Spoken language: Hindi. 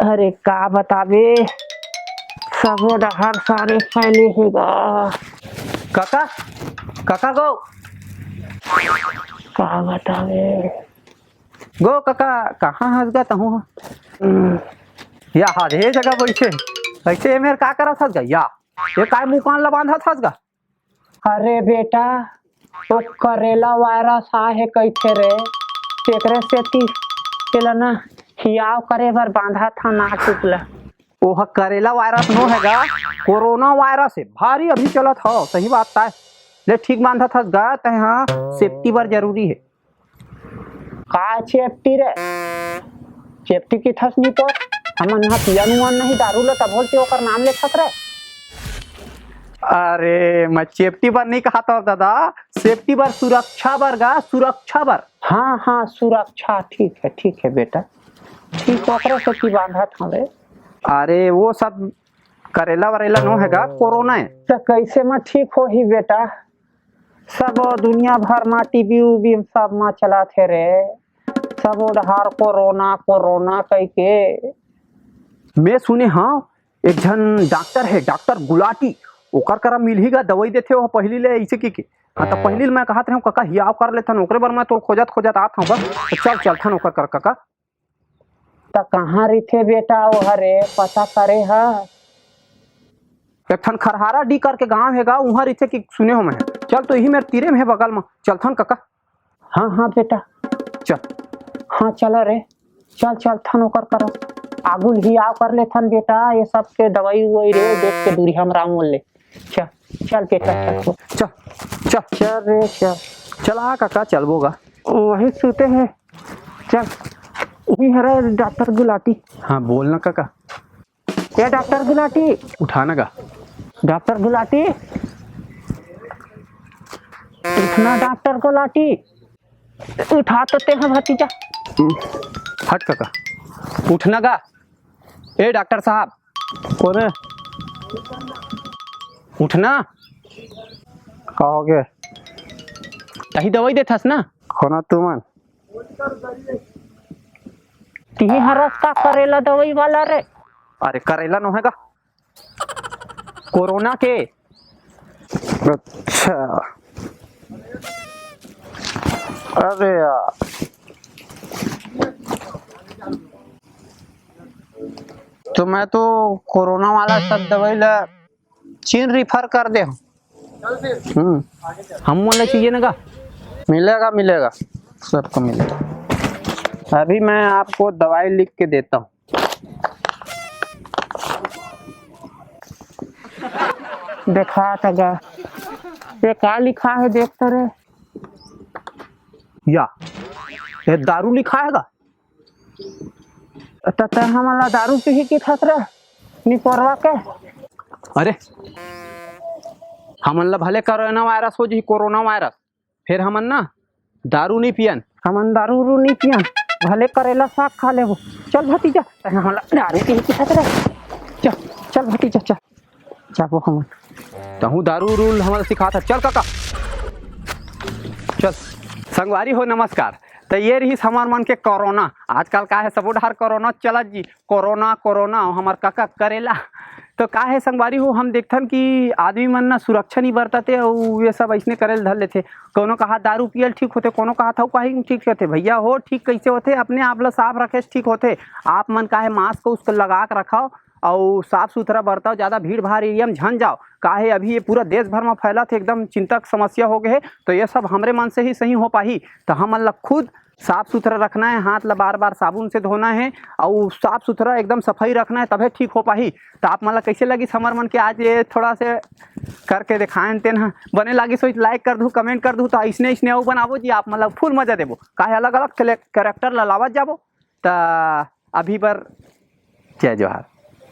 अरे का बतावे, सबो डहर सारे फैले हेगा। काका काका गो का बतावे। गो काका कहाँ हंस गा तहूँ या हाथ ये जगह बैठे ऐसे मेरे का करा था या ये काय मुँह कान ला बांधा था गा। अरे बेटा, तो करेला वायरस आहे कैथे रे, तेकरे से ती चला ना हियाव करे बर बांधा था ना टुकला। ओह करेला वायरस नो हैगा, कोरोना वायरस है भारी अभी चला था। सही बात था ले ठीक बांधा था गा तहाँ सेफ्टी बर जरूरी है। का चेप्टी रे, चेप्टी की थस नहीं तो हमन ना पियानुआन नहीं दारू ले तब बोलते ओकर नाम ले खतरे। अरे मैं सेफ्टी बर नहीं कहा था दादा, सेफ्टी बर सुरक्षा बर गा, सुरक्षा बर। हाँ हाँ सुरक्षा, ठीक है बेटा, ठीक ओकरे से की बांधा था रे। अरे वो सब करेला वरेला नो हैगा, कोरोना है। तो कैसे में ठीक हो ही बेटा, सब दुनिया भर में टीवी उबी सब में चला थे रे, सब उधार कोरोना कोरोना कह के। मैं सुने हाँ एक जन डॉक्टर है, डॉक्टर गुलाटी, ओकर करा मिलहीगा दवाई देते हो पहली ले ऐसे की हाँ तो पहली मैं कहत रहा हूँ काका हियाव कर लेथन ओकरे बर मैं तो खोजत आत हूँ बस चल चलथन ओकर कर काका। तो कहाँ रही बेटा वो हरे पता करे है। एक ठन खरहारा डी करके गांव हैगा वहाँ रही कि सुने हो मैं, चल तो यही मेरे तीरे में है बगल में, चलथन काका। हाँ हाँ बेटा चल, हाँ चलो रे, चल थन ओकर कर आगुल ही आओ कर ले थन बेटा, ये सब के दवाई उवाई रे देख के दूरी हम राम ले। चल चल बेटा चल चल चल चल रे चल चला काका चलबोगा वही सूते है। चल वही हरा डॉक्टर गुलाटी। हाँ बोलना काका। ये डॉक्टर गुलाटी उठाना का डॉक्टर गुलाटी उठना, डॉक्टर गुलाटी उठा तो ते हैं भतीजा। हट काका उठना का। ए डॉक्टर साहब कोरे उठना कहोगे तही दवाई देथस ना खोना तुमन ती हरस का करेला दवाई वाला रे। अरे करेला नो हैगा कोरोना के। अच्छा अरे यार तो मैं तो कोरोना वाला सब दवाई ला चीन रिफर कर दे। हम बोले चाहिए ना का मिलेगा सबको मिलेगा। अभी मैं आपको दवाई लिख के देता हूँ। देखा था ये क्या लिखा है देखते रे। या ये दारू लिखा हैगा। तो हमारा दारू पी की थस रे निकोरवा के। अरे हमन ला भले कोरोना वायरस हो जी, कोरोना वायरस फिर हमन ना दारू नहीं पियन। हमन दारू उरू नहीं पियन, भले करेला साग खा ले। चल भतीजा हमारा दारू पी की थस रे। चल भतीजा चल जाबो हमन तहु दारू रूल हमारा सिखा था। चल काका चल। संगवारी हो नमस्कार। तो ये रही हमार मन के कोरोना, आजकल का है सबो ढार कोरोना चलत जी, कोरोना हमार काका करेला। तो का है संगवारी हो हम देखथन कि आदमी मन ना सुरक्षा नहीं बरतते और ये सब ऐसने करे धर लेते। कोनो कहा दारू पियल ठीक होते, कोनो कहा था कहीं ठीक होते। भैया हो ठीक कैसे होते, अपने आप ला साफ रखे ठीक होते। आप मन का है मास्क उसको लगा के रखाओ और साफ सुथरा बरताओ, ज़्यादा भीड़ भाड़ एरिया में झन जाओ। काहे अभी ये पूरा देश भर में फैला थे, एकदम चिंतक समस्या हो गए। तो ये सब हमरे मन से ही सही हो पाही। तो हम मतलब खुद साफ सुथरा रखना है, हाथ ला बार बार साबुन से धोना है और साफ सुथरा एकदम सफाई रखना है, तभी ठीक हो पाही। तो आप मतलब कैसे लगी समर मन के आज ये थोड़ा से करके दिखाएं तेन बने लगी सोच लाइक कर दूँ कमेंट कर दूँ। तो ऐसने अऊ बनाबो जी आप मतलब फुल मजा देबो, काहे अलग अलग कैरेक्टर ला लावत जाबो। तो अभी पर जय जोहार।